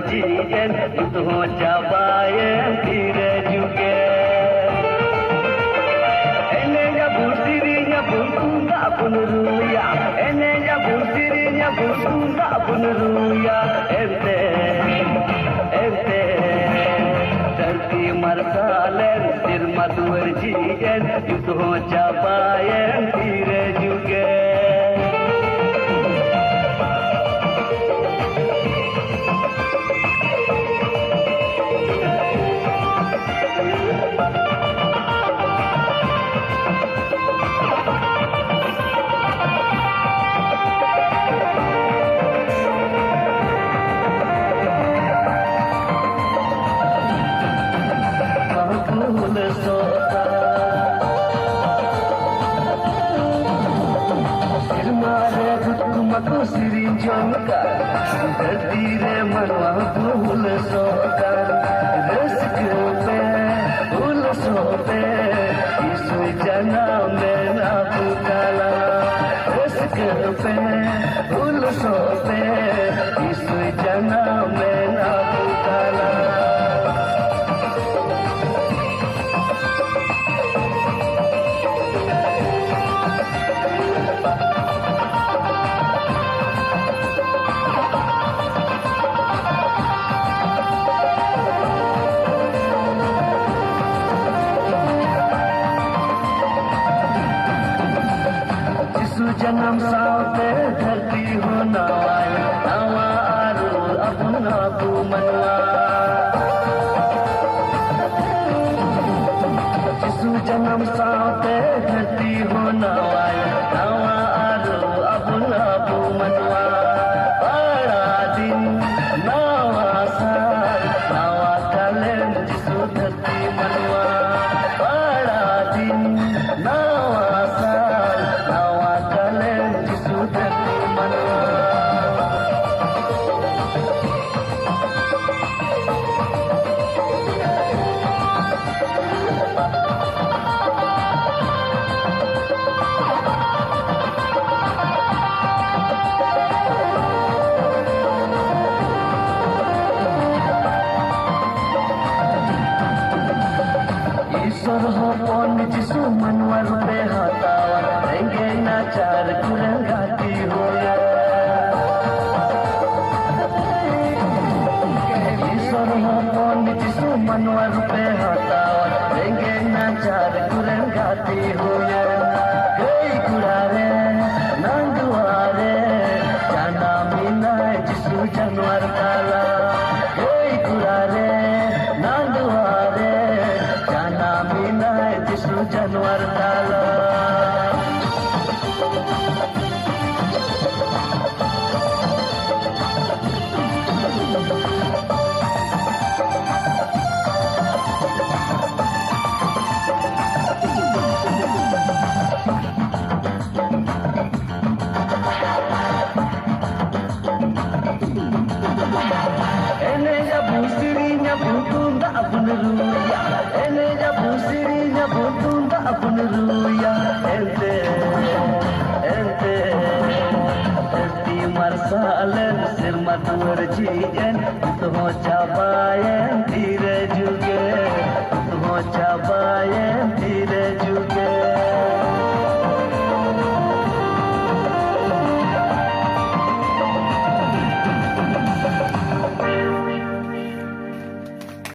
Jigen itu cabayan tira juga. Enenya busirinya buntunga punuruya. Enenya busirinya buntunga punuruya. Ente धरती मरसालन सिर मधुर जीजन itu cabayan tira juga. Aku sirin jangka, terdiri manwa bul sokan, reske bul sope, isu jana mena pukala, reske bul sope, isu jana mena pukala. जन्म साथे धरती हो नवाई नवा आरु अपना तू मनवा जिसु जन्म साथे धरती हो नवाई नवा आरु अपना तू मनवा बड़ा दिन नवा साल नवा कलेम जिसु धरती मनवा बड़ा दिन नवा साल नवा जिसु मनवर पे हतावा रहेंगे नाचार गुरंगाती होया ईश्वर मोहन जिसु मनवर पे हतावा रहेंगे नाचार गुरंगाती होया गई गुड़ारे नंदुआरे जाना मीना जिसु जानवर काला गई गुड़ारे नंदुआरे जाना मीना जिसु जानवर काला Enenya busirinya butunda abunuruya Enenya busirinya butunda abunuruya Ente Terti marsalen sir matur jigen Itu cabayan tira juga